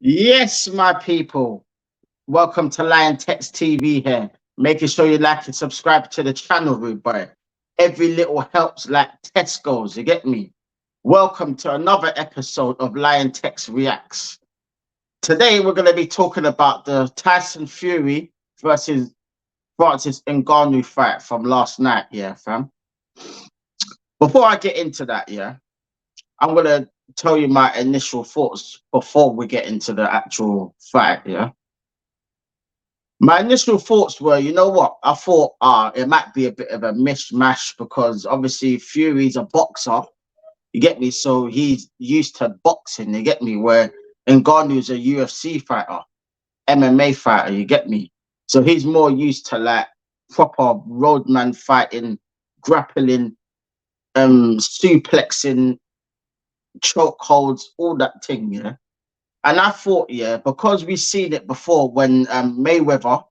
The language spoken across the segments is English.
Yes, my people. Welcome to Liontekz TV here. Making sure you like and subscribe to the channel, rude boy. Every little helps like Tesco's, you get me? Welcome to another episode of Liontekz Reacts. Today we're going to be talking about the Tyson Fury versus Francis Ngannou fight from last night, yeah, fam. Before I get into that, yeah, I'm going to tell you my initial thoughts before we get into the actual fight, yeah. My initial thoughts were, you know what? I thought it might be a bit of a mishmash because obviously Fury's a boxer, you get me? So he's used to boxing, you get me? Where Ngannou's a UFC fighter, MMA fighter, you get me? So he's more used to like proper roadman fighting, grappling, suplexing, chokeholds, all that thing, yeah. And I thought, yeah, because we've seen it before when Mayweather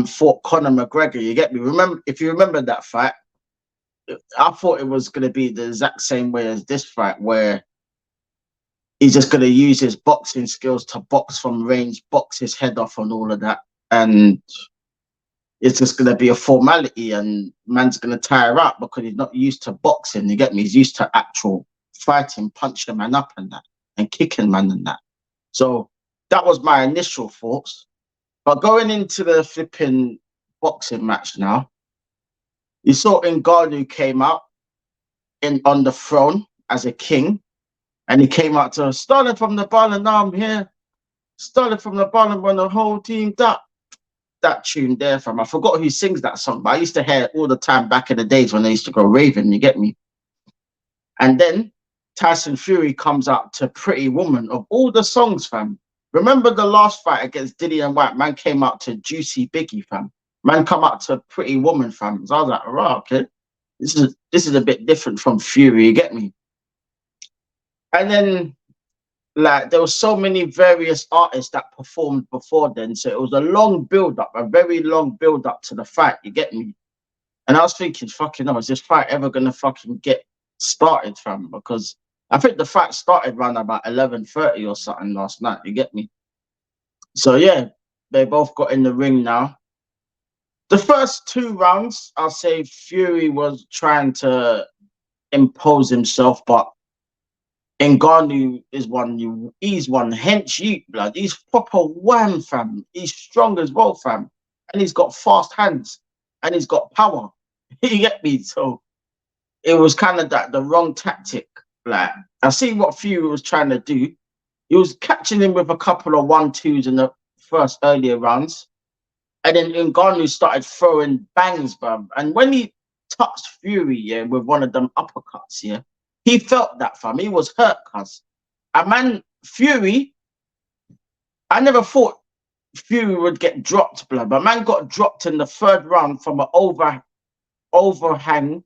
fought Conor McGregor, you get me? Remember, if you remember that fight, I thought it was going to be the exact same way as this fight, where he's just going to use his boxing skills to box from range, box his head off, and all of that, and it's just going to be a formality, and man's going to tire out because he's not used to boxing. You get me? He's used to actual fighting, punching man up and that, and kicking man and that. So that was my initial thoughts. But going into the flipping boxing match now, you saw Ngannou came out on the throne as a king, and he came out to starting from the bottom. Now I'm here, started from the bottom when the whole team that tune there from. I forgot who sings that song, but I used to hear it all the time back in the days when they used to go raving. You get me? And then Tyson Fury comes out to Pretty Woman of all the songs, fam. Remember the last fight against Dillian White? Man came out to Juicy Biggie, fam. Man come out to Pretty Woman, fam. So I was like, right, okay. This is a bit different from Fury, you get me? And then like there was so many various artists that performed before then. So it was a long build-up, a very long build-up to the fight, you get me? And I was thinking, fucking hell, is this fight ever gonna fucking get started, fam? Because I think the fight started around about 11:30 or something last night, you get me? So yeah, they both got in the ring now. The first two rounds, I'll say Fury was trying to impose himself, but Ngannou he's one hench you, blood. He's proper wham, fam. He's strong as well, fam. And he's got fast hands and he's got power. You get me? So it was kind of the wrong tactic. Like, I see what Fury was trying to do. He was catching him with a couple of 1-2s in the first earlier rounds. And then Ngannou started throwing bangs, bruv. And when he touched Fury, yeah, with one of them uppercuts, yeah, he felt that, fam. He was hurt, cuz. And man, Fury, I never thought Fury would get dropped, blood. But man got dropped in the third round from an overhang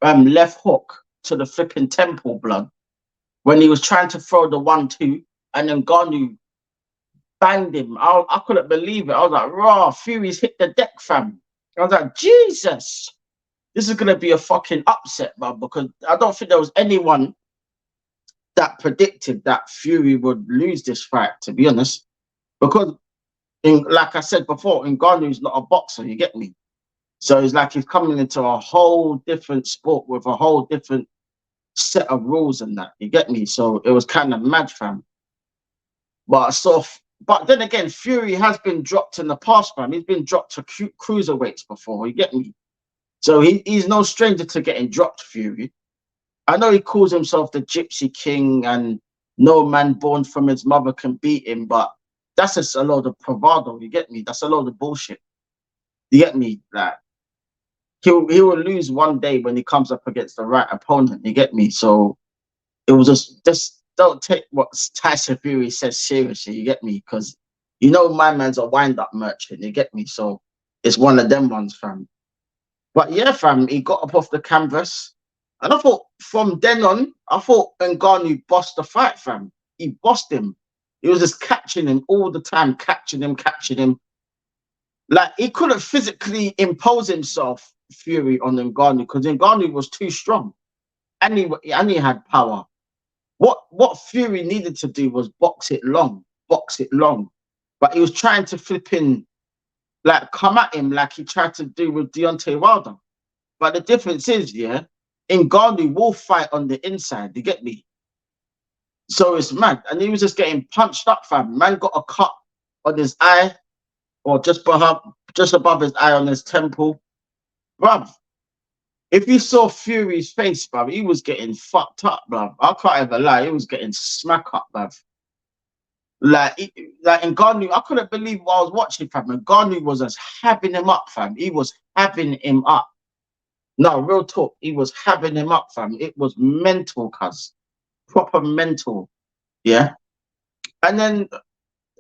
left hook to the flipping temple, blood. When he was trying to throw the 1-2, and then Ngannou banged him. I couldn't believe it. I was like, raw, Fury's hit the deck, fam. I was like, Jesus, this is going to be a fucking upset, man, because I don't think there was anyone that predicted that Fury would lose this fight, to be honest. Because, like I said before, Ngannou's not a boxer, you get me? So it's like he's coming into a whole different sport with a whole different set of rules and that, you get me? So it was kind of mad, fam. But then again, Fury has been dropped in the past, fam. He's been dropped to cruiserweights before, you get me? So he's no stranger to getting dropped, Fury. I know he calls himself the Gypsy King and no man born from his mother can beat him, but that's just a load of bravado, you get me? That's a load of bullshit. You get me? Like, he will lose one day when he comes up against the right opponent, you get me? So it was just don't take what Tyson Fury says seriously, you get me? Because you know my man's a wind-up merchant, you get me? So it's one of them ones, fam. But yeah, fam, he got up off the canvas. And I thought from then on, I thought Ngannou bossed the fight, fam. He bossed him. He was just catching him all the time, catching him. Like, he couldn't physically impose himself, Fury, on Ngannou, because Ngannou was too strong. And he had power. What Fury needed to do was box it long. But he was trying to flip in, like come at him like he tried to do with Deontay Wilder. But the difference is, yeah, Ngannou will fight on the inside. You get me? So it's mad. And he was just getting punched up, fam. Man got a cut on his eye, or just above his eye on his temple. Bruv, if you saw Fury's face, bruv, he was getting fucked up, bruv. I can't ever lie. He was getting smack up, bruv. Like Ngannou, I couldn't believe what I was watching, fam. Ngannou was just having him up, fam. He was having him up. No, real talk. He was having him up, fam. It was mental, cuz. Proper mental. Yeah. And then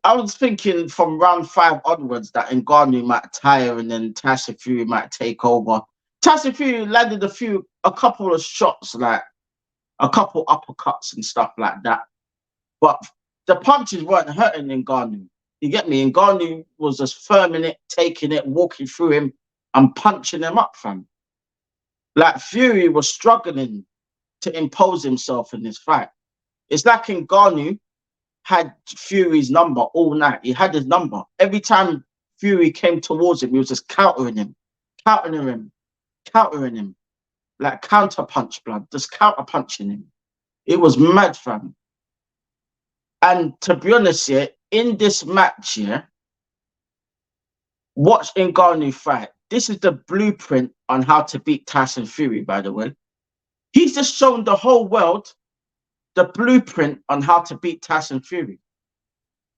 I was thinking from round 5 onwards that Ngannou might tire and then Tyson Fury might take over. Tyson Fury landed a couple of shots, like a couple uppercuts and stuff like that. But the punches weren't hurting Ngannou. You get me? Ngannou was just firming it, taking it, walking through him and punching him up, fam. Like Fury was struggling to impose himself in this fight. It's like Ngannou had Fury's number all night. He had his number. Every time Fury came towards him, he was just countering him. Like counter punch, blood. Just counter punching him. It was mad, fam. And to be honest, yeah, in this match, yeah, watch Ngannou fight. This is the blueprint on how to beat Tyson Fury, by the way. He's just shown the whole world the blueprint on how to beat Tyson Fury.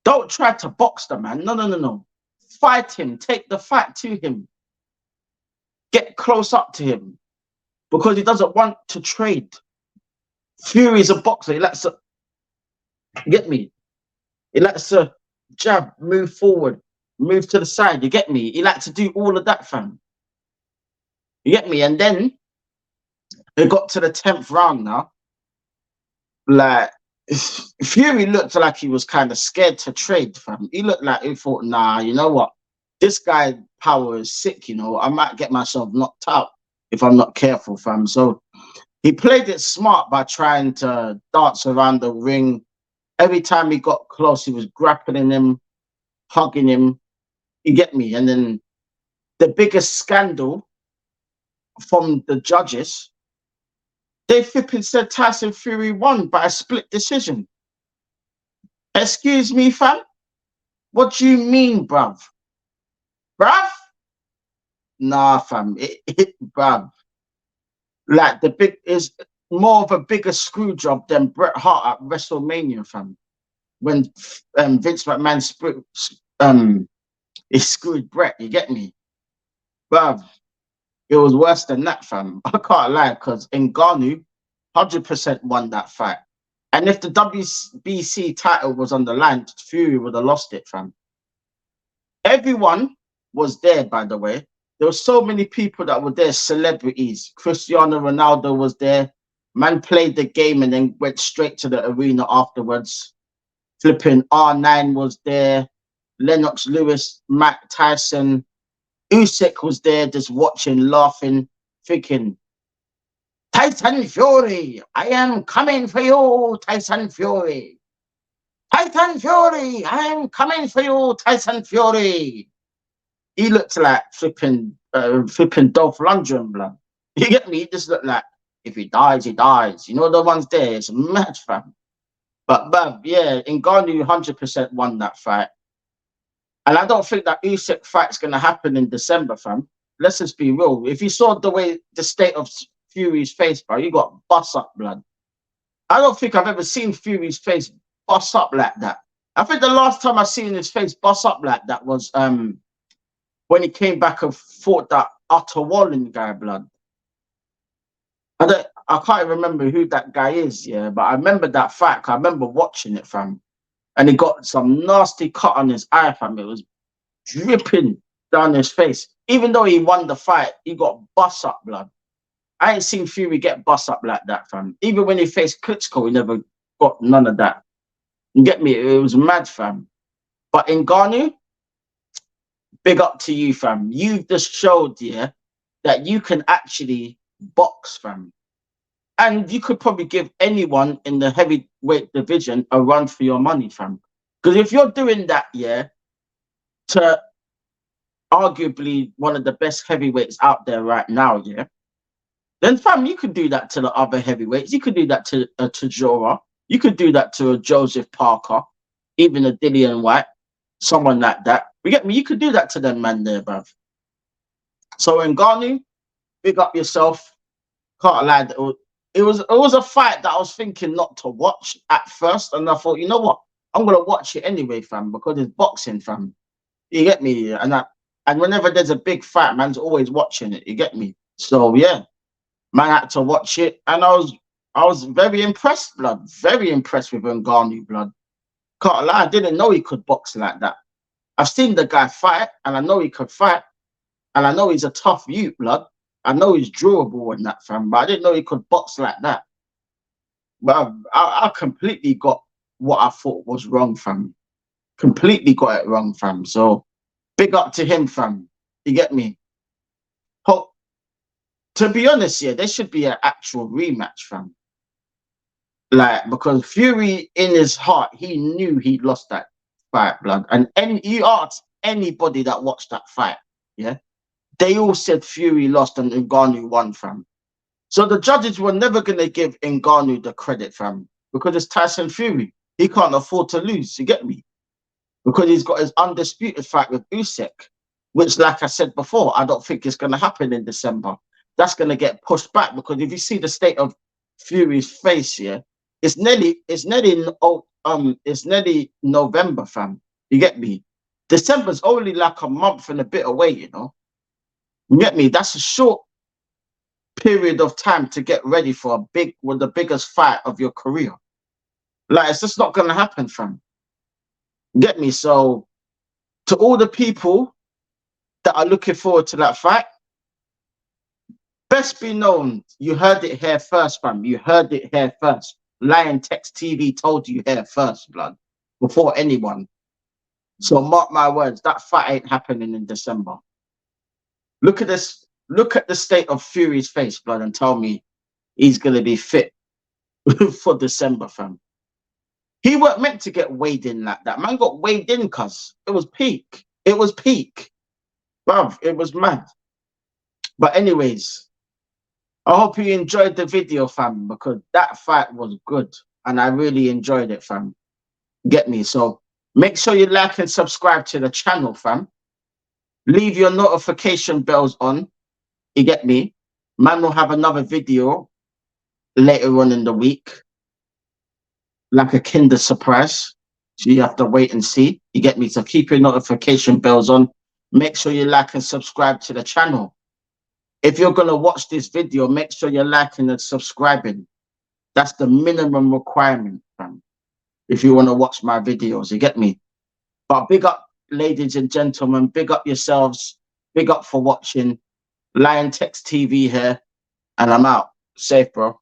Don't try to box the man. No. Fight him. Take the fight to him. Get close up to him. Because he doesn't want to trade. Fury's a boxer. He likes to, get me? He likes to jab, move forward, move to the side. You get me? He likes to do all of that, fam. You get me? And then it got to the 10th round now. Like, Fury looked like he was kind of scared to trade, fam. He looked like he thought, nah, you know what? This guy power is sick, you know. I might get myself knocked out if I'm not careful, fam. So he played it smart by trying to dance around the ring. Every time he got close, he was grappling him, hugging him. You get me? And then the biggest scandal from the judges, they flipping said Tyson Fury won by a split decision. Excuse me, fam? What do you mean, bruv? Bruv? Nah, fam. Bruv. Like, the big is more of a bigger screw job than Bret Hart at WrestleMania, fam. When Vince McMahon he screwed Bret, you get me? Bruv. It was worse than that, fam. I can't lie, because Ngannou 100% won that fight. And if the WBC title was on the line, Fury would have lost it, fam. Everyone was there, by the way. There were so many people that were there, celebrities. Cristiano Ronaldo was there. Man played the game and then went straight to the arena afterwards. Flipping R9 was there. Lennox Lewis, Mike Tyson. Usyk was there just watching, laughing, thinking, Tyson Fury, I am coming for you, Tyson Fury. Tyson Fury, I am coming for you, Tyson Fury. He looked like flipping Dolph Lundgren, blood. You get me? He just looked like, if he dies, he dies. You know the ones there, it's a mad, fam. But, yeah, Ngannou 100% won that fight. And I don't think that Usyk fight's going to happen in December, fam. Let's just be real. If you saw the state of Fury's face, bro, you got bust up, blood. I don't think I've ever seen Fury's face bust up like that. I think the last time I seen his face bust up like that was when he came back and fought that Otto Wallen guy, blood. I can't remember who that guy is, yeah, but I remember that fight. I remember watching it, fam. And he got some nasty cut on his eye, fam. It was dripping down his face. Even though he won the fight, he got bust up, blood. I ain't seen Fury get bust up like that, fam. Even when he faced Klitschko, he never got none of that. You get me? It was mad, fam. But Ngannou, big up to you, fam. You've just showed, yeah, that you can actually box, fam. And you could probably give anyone in the heavyweight division a run for your money, fam. Because if you're doing that, yeah, to arguably one of the best heavyweights out there right now, yeah, then fam, you could do that to the other heavyweights. You could do that to a Tajora. You could do that to a Joseph Parker, even a Dillian White, someone like that. You get me? You could do that to them, man, there, bruv. So Ngannou, big up yourself. Can't lie. It was a fight that I was thinking not to watch at first, and I thought, you know what? I'm gonna watch it anyway, fam, because it's boxing, fam. You get me? And whenever there's a big fight, man's always watching it. You get me? So yeah, man had to watch it, and I was very impressed, blood. Very impressed with Ngannou, blood. Can't lie, I didn't know he could box like that. I've seen the guy fight, and I know he could fight, and I know he's a tough youth, blood. I know he's durable in that, fam, but I didn't know he could box like that. But I completely got what I thought was wrong, fam. Completely got it wrong, fam. So big up to him, fam. You get me? Hope, to be honest, yeah, there should be an actual rematch, fam. Like, because Fury in his heart, he knew he lost that fight, blood. And you ask anybody that watched that fight, yeah, they all said Fury lost and Ngannou won, fam. So the judges were never going to give Ngannou the credit, fam, because it's Tyson Fury. He can't afford to lose, you get me? Because he's got his undisputed fight with Usyk, which, like I said before, I don't think is going to happen in December. That's going to get pushed back, because if you see the state of Fury's face here, it's nearly November, fam. You get me? December's only like a month and a bit away, you know? You get me? That's a short period of time to get ready for the biggest fight of your career. Like, it's just not gonna happen, fam. Get me? So to all the people that are looking forward to that fight, best be known, you heard it here first, fam. You heard it here first. Liontekz TV told you here first, blood, before anyone. So mark my words, that fight ain't happening in December. Look at this. Look at the state of Fury's face, blood, and tell me he's going to be fit for December, fam. He weren't meant to get weighed in like that. Man got weighed in, cuz. It was peak. It was peak. Bruv, it was mad. But anyways, I hope you enjoyed the video, fam, because that fight was good. And I really enjoyed it, fam. Get me? So make sure you like and subscribe to the channel, fam. Leave your notification bells on. You get me? Man will have another video later on in the week, like a Kinder surprise. So you have to wait and see. You get me? So keep your notification bells on. Make sure you like and subscribe to the channel. If you're going to watch this video, make sure you're liking and subscribing. That's the minimum requirement, fam, if you want to watch my videos. You get me? But big up, ladies and gentlemen. Big up yourselves. Big up for watching. Liontekz TV here, and I'm out. Safe, bro.